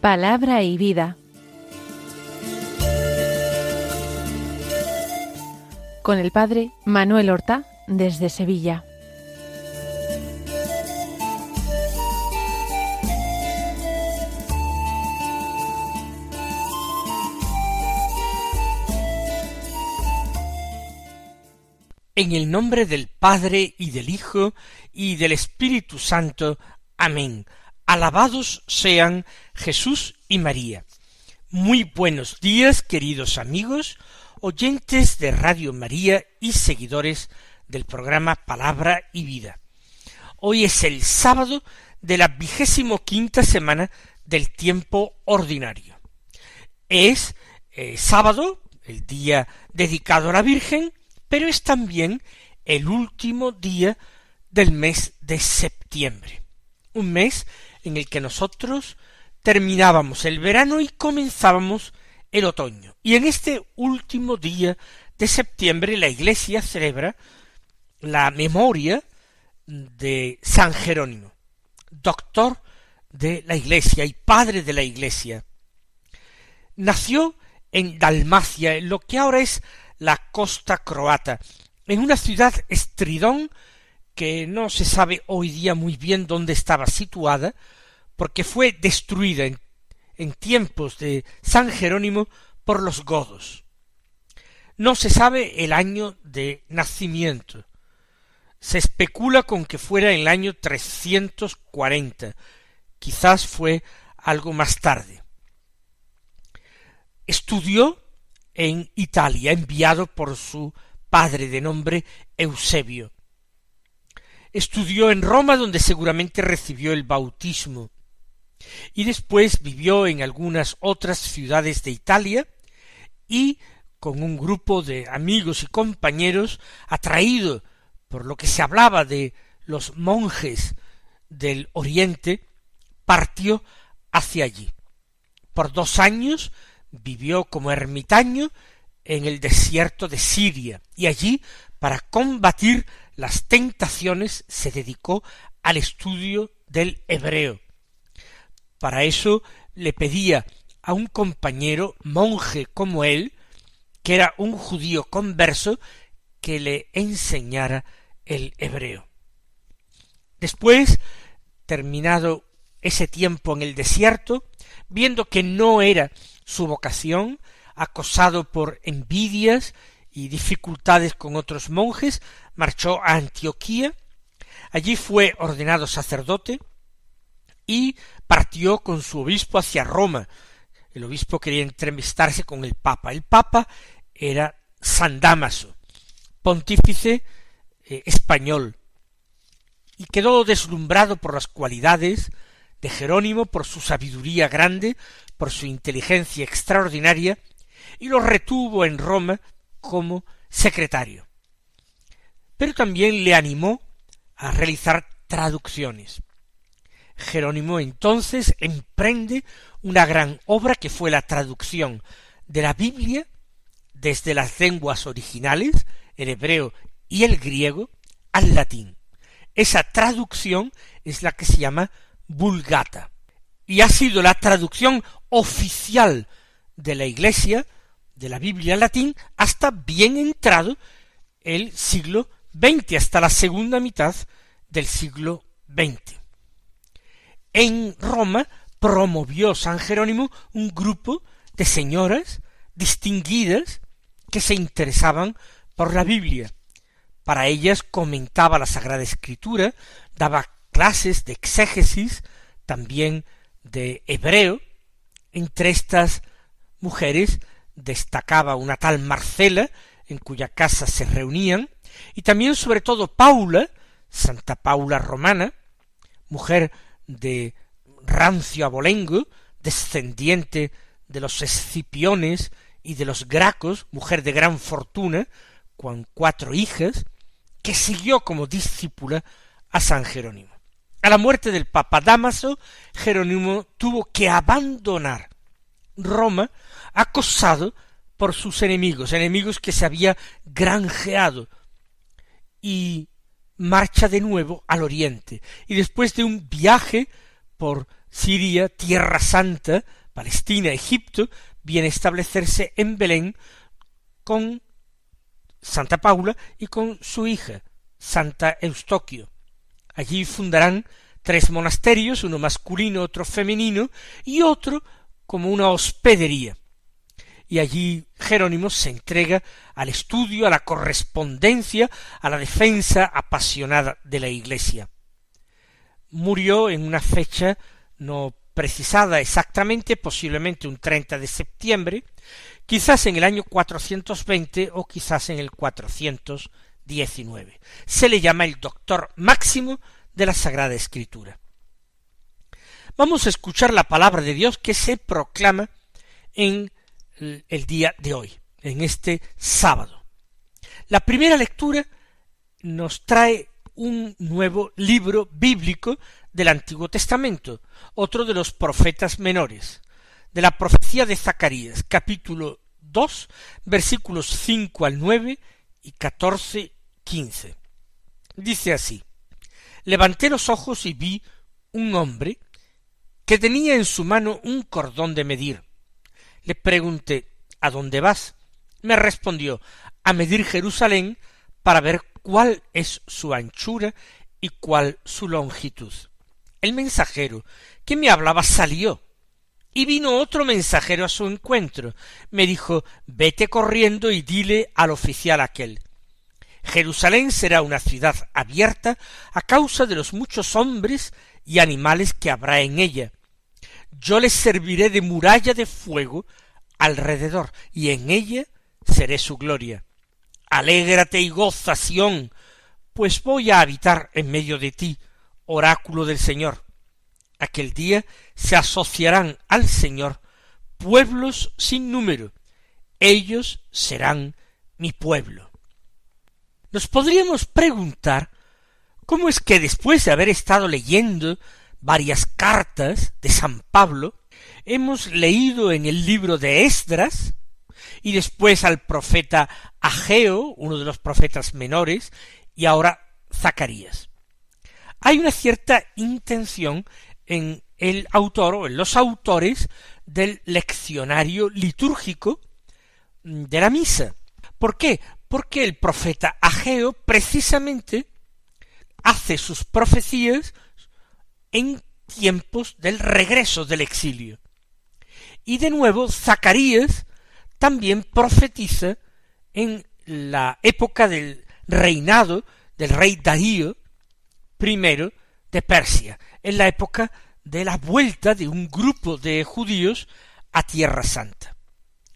Palabra y vida. Con el padre Manuel Horta, desde Sevilla. En el nombre del Padre, y del Hijo, y del Espíritu Santo. Amén. Alabados sean Jesús y María. Muy buenos días, queridos amigos, oyentes de Radio María y seguidores del programa Palabra y Vida. Hoy es el sábado de la 25ª semana del tiempo ordinario. Es sábado, el día dedicado a la Virgen, pero es también el último día del mes de septiembre, un mes en el que nosotros terminábamos el verano y comenzábamos el otoño. Y en este último día de septiembre la Iglesia celebra la memoria de San Jerónimo, doctor de la Iglesia y padre de la Iglesia. Nació en Dalmacia, en lo que ahora es la costa croata, en una ciudad Estridón que no se sabe hoy día muy bien dónde estaba situada, porque fue destruida en tiempos de San Jerónimo por los godos. No se sabe el año de nacimiento. Se especula con que fuera en el año 340, quizás fue algo más tarde. Estudió en Italia, enviado por su padre de nombre Eusebio. Estudió en Roma, donde seguramente recibió el bautismo, y después vivió en algunas otras ciudades de Italia, y con un grupo de amigos y compañeros, atraído por lo que se hablaba de los monjes del Oriente, partió hacia allí. Por 2 años vivió como ermitaño en el desierto de Siria, y allí, para combatir las tentaciones, se dedicó al estudio del hebreo. Para eso le pedía a un compañero monje como él, que era un judío converso, que le enseñara el hebreo. Después, terminado ese tiempo en el desierto, viendo que no era su vocación, acosado por envidias y dificultades con otros monjes, marchó a Antioquía. Allí fue ordenado sacerdote y partió con su obispo hacia Roma. El obispo quería entrevistarse con el Papa. El Papa era San Dámaso, pontífice español, y quedó deslumbrado por las cualidades de Jerónimo, por su sabiduría grande, por su inteligencia extraordinaria, y lo retuvo en Roma como secretario. Pero también le animó a realizar traducciones. Jerónimo entonces emprende una gran obra que fue la traducción de la Biblia desde las lenguas originales, el hebreo y el griego, al latín. Esa traducción es la que se llama Vulgata, y ha sido la traducción oficial de la Iglesia de la Biblia al latín hasta bien entrado el siglo XX, hasta la segunda mitad del siglo XX. En Roma promovió San Jerónimo un grupo de señoras distinguidas que se interesaban por la Biblia. Para ellas comentaba la Sagrada Escritura, daba clases de exégesis, también de hebreo. Entre estas mujeres destacaba una tal Marcela, en cuya casa se reunían, y también sobre todo Paula, Santa Paula Romana, mujer de rancio abolengo, descendiente de los Escipiones y de los Gracos, mujer de gran fortuna, con 4 hijas, que siguió como discípula a San Jerónimo. A la muerte del Papa Dámaso, Jerónimo tuvo que abandonar Roma, acosado por sus enemigos que se había granjeado, y marcha de nuevo al oriente, y después de un viaje por Siria, Tierra Santa, Palestina, Egipto, viene a establecerse en Belén con Santa Paula y con su hija, Santa Eustoquio. Allí fundarán 3 monasterios, uno masculino, otro femenino, y otro como una hospedería. Y allí Jerónimo se entrega al estudio, a la correspondencia, a la defensa apasionada de la Iglesia. Murió en una fecha no precisada exactamente, posiblemente un 30 de septiembre, quizás en el año 420 o quizás en el 419. Se le llama el doctor máximo de la Sagrada Escritura. Vamos a escuchar la palabra de Dios que se proclama en el día de hoy, en este sábado. La primera lectura nos trae un nuevo libro bíblico del Antiguo Testamento, otro de los profetas menores, de la profecía de Zacarías, capítulo 2, versículos 5 al 9 y 14-15. Dice así: levanté los ojos y vi un hombre que tenía en su mano un cordón de medir. Le pregunté: ¿a dónde vas? Me respondió: a medir Jerusalén para ver cuál es su anchura y cuál su longitud. El mensajero que me hablaba salió, y vino otro mensajero a su encuentro. Me dijo: vete corriendo y dile al oficial aquel: Jerusalén será una ciudad abierta a causa de los muchos hombres y animales que habrá en ella. Yo les serviré de muralla de fuego alrededor, y en ella seré su gloria. Alégrate y goza, Sión, pues voy a habitar en medio de ti, oráculo del Señor. Aquel día se asociarán al Señor pueblos sin número, ellos serán mi pueblo. Nos podríamos preguntar cómo es que después de haber estado leyendo varias cartas de San Pablo, hemos leído en el libro de Esdras, y después al profeta Ageo, uno de los profetas menores, y ahora Zacarías. Hay una cierta intención en el autor o en los autores del leccionario litúrgico de la misa. ¿Por qué? Porque el profeta Ageo precisamente hace sus profecías en tiempos del regreso del exilio. Y de nuevo Zacarías también profetiza en la época del reinado del rey Darío I de Persia, en la época de la vuelta de un grupo de judíos a Tierra Santa.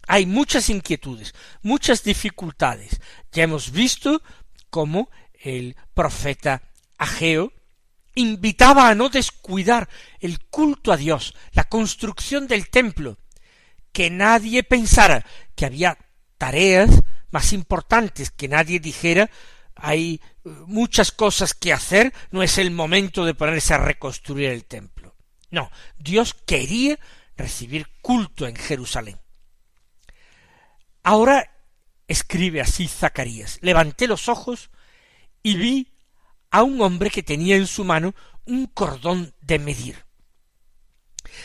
Hay muchas inquietudes, muchas dificultades. Ya hemos visto cómo el profeta Ageo invitaba a no descuidar el culto a Dios, la construcción del templo, que nadie pensara que había tareas más importantes, que nadie dijera: hay muchas cosas que hacer, no es el momento de ponerse a reconstruir el templo. No, Dios quería recibir culto en Jerusalén. Ahora escribe así Zacarías: levanté los ojos y vi a un hombre que tenía en su mano un cordón de medir.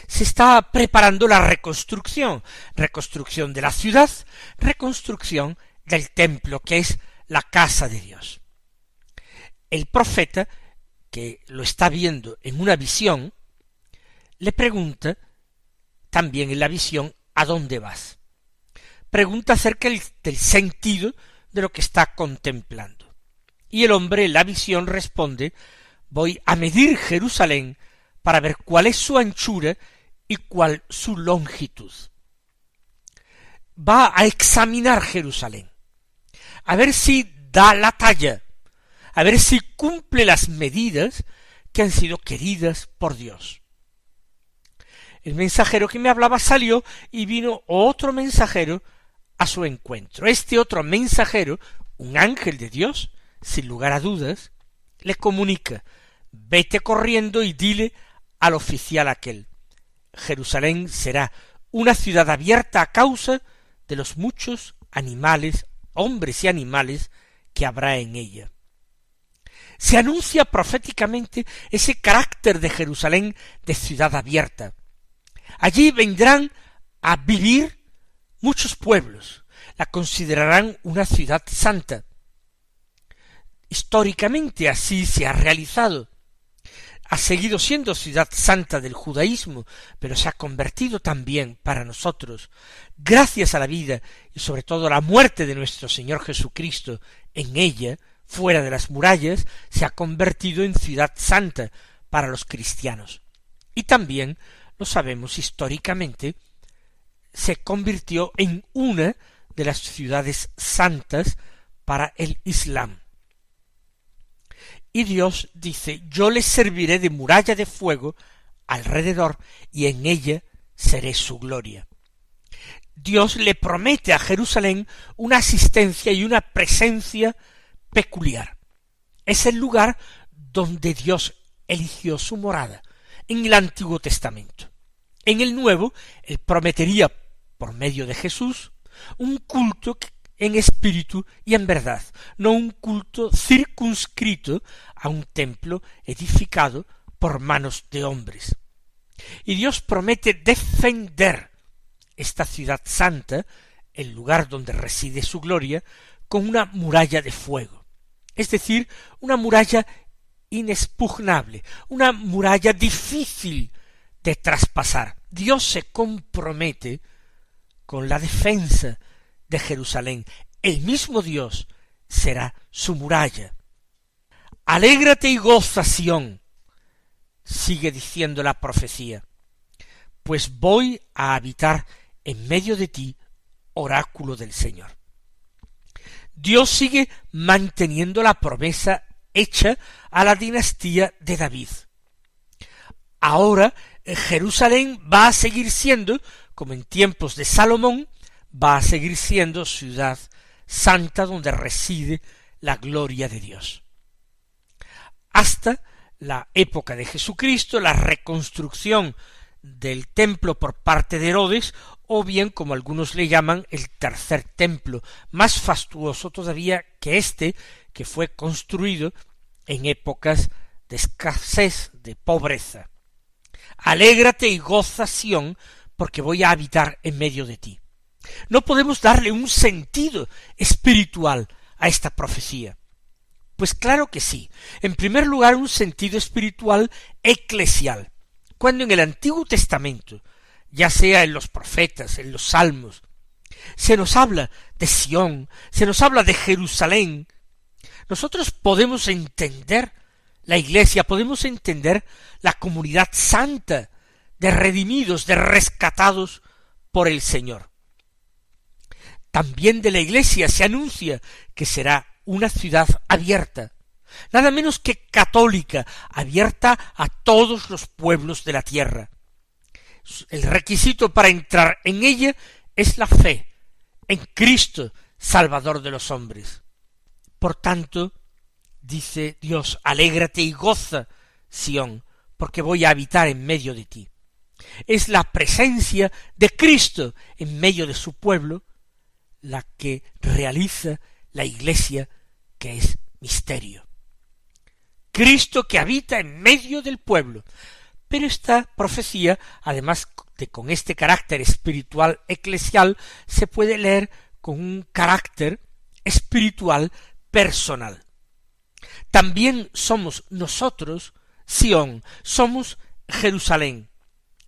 Se está preparando la reconstrucción de la ciudad, reconstrucción del templo, que es la casa de Dios. El profeta, que lo está viendo en una visión, le pregunta también en la visión: ¿a dónde vas? Pregunta acerca del sentido de lo que está contemplando. Y el hombre en la visión responde: voy a medir Jerusalén para ver cuál es su anchura y cuál su longitud. Va a examinar Jerusalén, a ver si da la talla, a ver si cumple las medidas que han sido queridas por Dios. El mensajero que me hablaba salió y vino otro mensajero a su encuentro. Este otro mensajero, un ángel de Dios, sin lugar a dudas, le comunica: vete corriendo y dile al oficial aquel: Jerusalén será una ciudad abierta a causa de los muchos animales, hombres y animales, que habrá en ella. se anuncia proféticamente ese carácter de Jerusalén de ciudad abierta. Allí vendrán a vivir muchos pueblos, la considerarán una ciudad santa. Históricamente así se ha realizado. Ha seguido siendo ciudad santa del judaísmo, pero se ha convertido también para nosotros, gracias a la vida y sobre todo a la muerte de nuestro Señor Jesucristo en ella, fuera de las murallas, se ha convertido en ciudad santa para los cristianos. Y también, lo sabemos históricamente, se convirtió en una de las ciudades santas para el Islam. Y Dios dice, yo les serviré de muralla de fuego alrededor y en ella seré su gloria. Dios le promete a Jerusalén una asistencia y una presencia peculiar. Es el lugar donde Dios eligió su morada en el Antiguo Testamento. En el Nuevo, Él prometería, por medio de Jesús, un culto en espíritu y en verdad, no un culto circunscrito a un templo edificado por manos de hombres. Y Dios promete defender esta ciudad santa, el lugar donde reside su gloria, con una muralla de fuego, es decir, una muralla inexpugnable, una muralla difícil de traspasar. Dios se compromete con la defensa de Jerusalén. El mismo Dios será su muralla. Alégrate y goza, Sión, sigue diciendo la profecía, pues voy a habitar en medio de ti, oráculo del Señor. Dios sigue manteniendo la promesa hecha a la dinastía de David. Ahora Jerusalén va a seguir siendo, como en tiempos de Salomón, va a seguir siendo ciudad santa donde reside la gloria de Dios. Hasta la época de Jesucristo, la reconstrucción del templo por parte de Herodes, o bien, como algunos le llaman, el tercer templo, más fastuoso todavía que este, que fue construido en épocas de escasez, de pobreza. Alégrate y goza, Sión, porque voy a habitar en medio de ti. No podemos darle un sentido espiritual a esta profecía. Pues claro que sí. En primer lugar, un sentido espiritual eclesial. Cuando en el Antiguo Testamento, ya sea en los profetas, en los salmos, se nos habla de Sión, se nos habla de Jerusalén, nosotros podemos entender la Iglesia, podemos entender la comunidad santa de redimidos, de rescatados por el Señor. También de la Iglesia se anuncia que será una ciudad abierta, nada menos que católica, abierta a todos los pueblos de la tierra. El requisito para entrar en ella es la fe en Cristo, Salvador de los hombres. Por tanto, dice Dios, alégrate y goza, Sión, porque voy a habitar en medio de ti. Es la presencia de Cristo en medio de su pueblo la que realiza la Iglesia, que es misterio. Cristo que habita en medio del pueblo. Pero esta profecía, además de con este carácter espiritual eclesial, se puede leer con un carácter espiritual personal. También somos nosotros Sión, somos Jerusalén.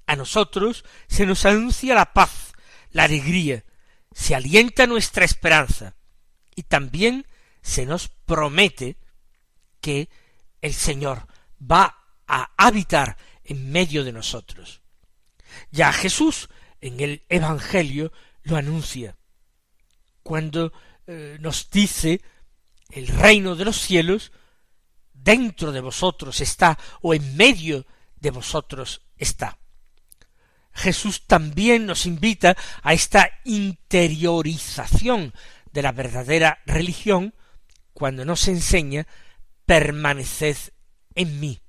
A nosotros se nos anuncia la paz, la alegría, se alienta nuestra esperanza y también se nos promete que el Señor va a habitar en medio de nosotros. Ya Jesús en el Evangelio lo anuncia, cuando nos dice el reino de los cielos dentro de vosotros está, o en medio de vosotros está. Jesús también nos invita a esta interiorización de la verdadera religión cuando nos enseña permaneced en mí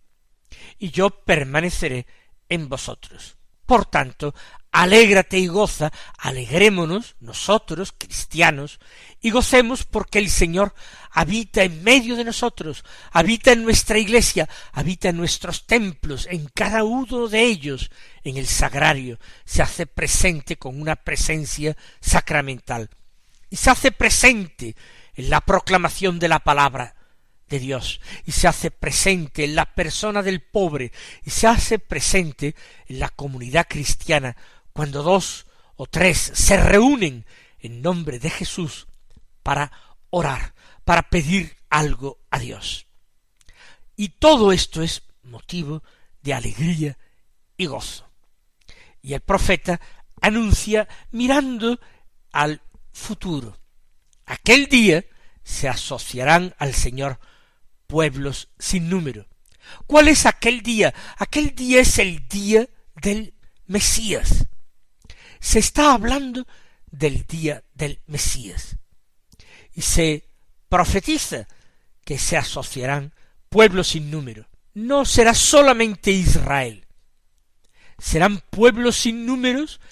y yo permaneceré en vosotros. Por tanto, alégrate y goza, alegrémonos nosotros, cristianos, y gocemos porque el Señor habita en medio de nosotros, habita en nuestra iglesia, habita en nuestros templos, en cada uno de ellos, en el sagrario, se hace presente con una presencia sacramental, y se hace presente en la proclamación de la palabra de Dios, y se hace presente en la persona del pobre, y se hace presente en la comunidad cristiana, cuando 2 o 3 se reúnen en nombre de Jesús para orar, para pedir algo a Dios. Y todo esto es motivo de alegría y gozo. Y el profeta anuncia mirando al futuro. Aquel día se asociarán al Señor pueblos sin número. ¿Cuál es aquel día? Aquel día es el día del Mesías. Se está hablando del día del Mesías. Y se profetiza que se asociarán pueblos sin número. No será solamente Israel. Serán pueblos sin números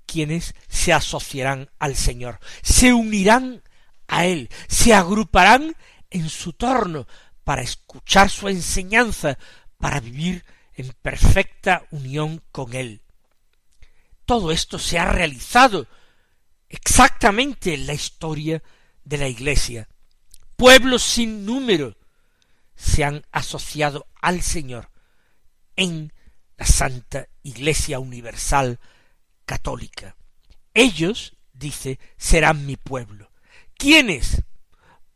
quienes se asociarán al Señor. Se unirán a Él. Se agruparán en su torno para escuchar su enseñanza, para vivir en perfecta unión con Él. Todo esto se ha realizado exactamente en la historia de la Iglesia. Pueblos sin número se han asociado al Señor en la Santa Iglesia Universal Católica. Ellos, dice, serán mi pueblo. ¿Quiénes?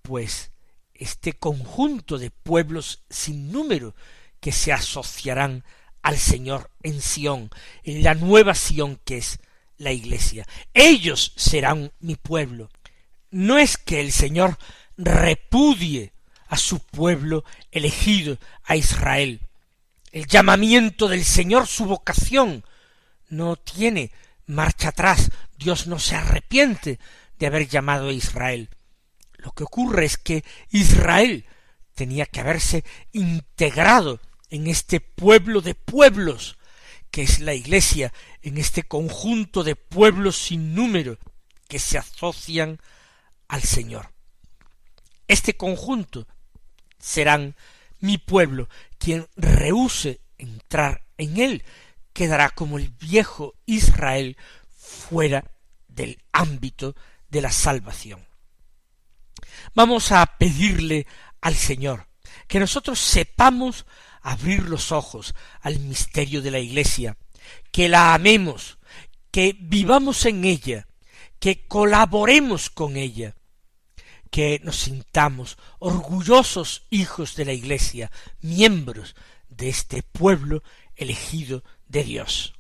Pues este conjunto de pueblos sin número que se asociarán al Señor en Sión, en la nueva Sión que es la Iglesia. Ellos serán mi pueblo. No es que el Señor repudie a su pueblo elegido, a Israel. El llamamiento del Señor, su vocación, no tiene marcha atrás. Dios no se arrepiente de haber llamado a Israel. Lo que ocurre es que Israel tenía que haberse integrado en este pueblo de pueblos, que es la Iglesia, en este conjunto de pueblos sin número que se asocian al Señor. Este conjunto serán mi pueblo. Quien rehúse entrar en él quedará como el viejo Israel fuera del ámbito de la salvación. Vamos a pedirle al Señor que nosotros sepamos abrir los ojos al misterio de la Iglesia, que la amemos, que vivamos en ella, que colaboremos con ella, que nos sintamos orgullosos hijos de la Iglesia, miembros de este pueblo elegido de Dios.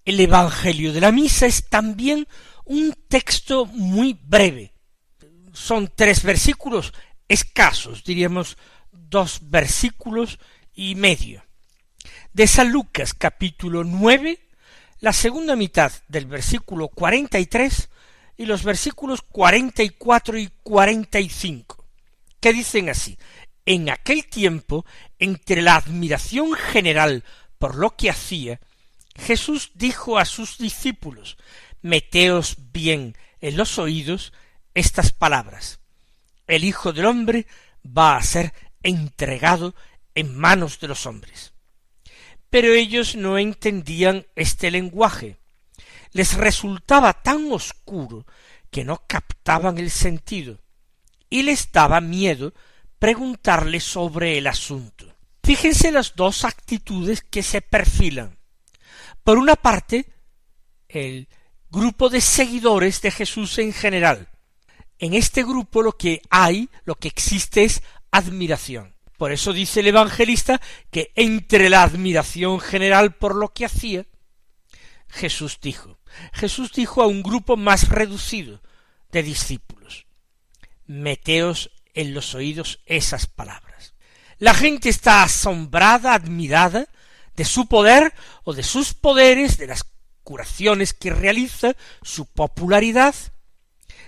El Evangelio de la Misa es también un texto muy breve. Son 3 versículos escasos, diríamos 2 versículos y medio. De San Lucas, capítulo 9, la segunda mitad del versículo 43 y los versículos 44 y 45, que dicen así: en aquel tiempo, entre la admiración general por lo que hacía, Jesús dijo a sus discípulos: meteos bien en los oídos estas palabras: el Hijo del Hombre va a ser entregado en manos de los hombres. Pero ellos no entendían este lenguaje. Les resultaba tan oscuro que no captaban el sentido, y les daba miedo preguntarle sobre el asunto. Fíjense las dos actitudes que se perfilan. Por una parte, el grupo de seguidores de Jesús en general. En este grupo lo que existe es admiración. Por eso dice el evangelista que entre la admiración general por lo que hacía, Jesús dijo a un grupo más reducido de discípulos: meteos en los oídos esas palabras. La gente está asombrada, admirada de su poder o de sus poderes, de las curaciones que realiza, su popularidad.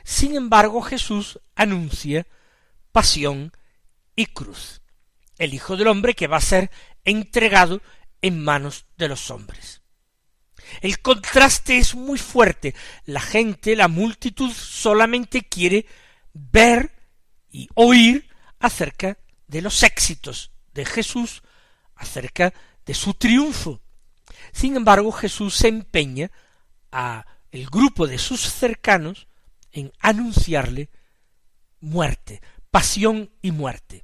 Sin embargo, Jesús anuncia pasión y cruz. El Hijo del Hombre que va a ser entregado en manos de los hombres. El contraste es muy fuerte. La gente, la multitud, solamente quiere ver y oír acerca de los éxitos de Jesús, acerca de su triunfo. Sin embargo, Jesús se empeña a el grupo de sus cercanos en anunciarle muerte, pasión y muerte.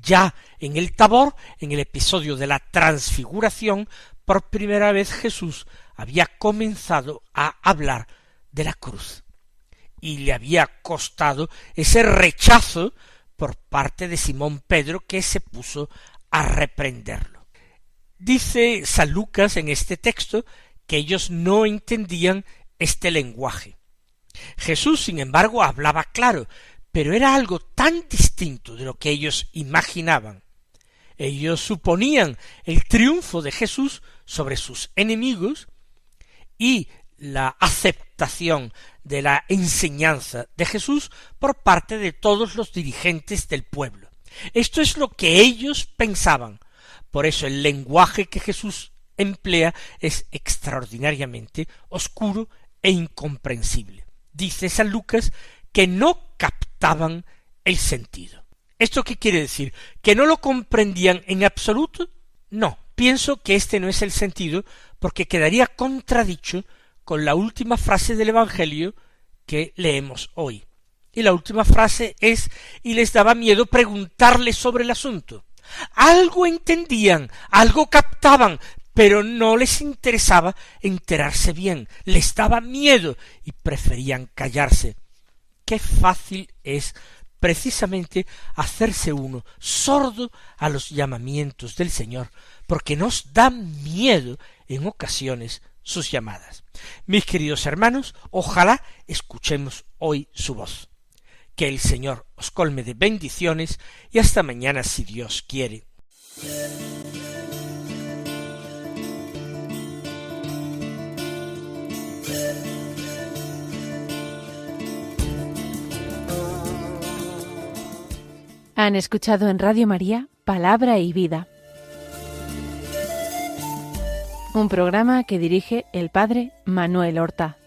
Ya en el Tabor, en el episodio de la transfiguración, por primera vez Jesús había comenzado a hablar de la cruz, y le había costado ese rechazo por parte de Simón Pedro, que se puso a reprenderlo. Dice San Lucas en este texto que ellos no entendían este lenguaje. Jesús, sin embargo, hablaba claro, pero era algo tan distinto de lo que ellos imaginaban. Ellos suponían el triunfo de Jesús sobre sus enemigos y la aceptación de la enseñanza de Jesús por parte de todos los dirigentes del pueblo. Esto es lo que ellos pensaban. Por eso el lenguaje que Jesús emplea es extraordinariamente oscuro e incomprensible. Dice San Lucas que no captaban el sentido. ¿Esto qué quiere decir? ¿Que no lo comprendían en absoluto? No, pienso que este no es el sentido, porque quedaría contradicho con la última frase del Evangelio que leemos hoy. Y la última frase es: y les daba miedo preguntarle sobre el asunto. Algo entendían, algo captaban, pero no les interesaba enterarse bien, les daba miedo y preferían callarse. Qué fácil es precisamente hacerse uno sordo a los llamamientos del Señor, porque nos da miedo en ocasiones sus llamadas. Mis queridos hermanos, ojalá escuchemos hoy su voz. Que el Señor os colme de bendiciones y hasta mañana si Dios quiere. Han escuchado en Radio María Palabra y Vida, un programa que dirige el Padre Manuel Horta.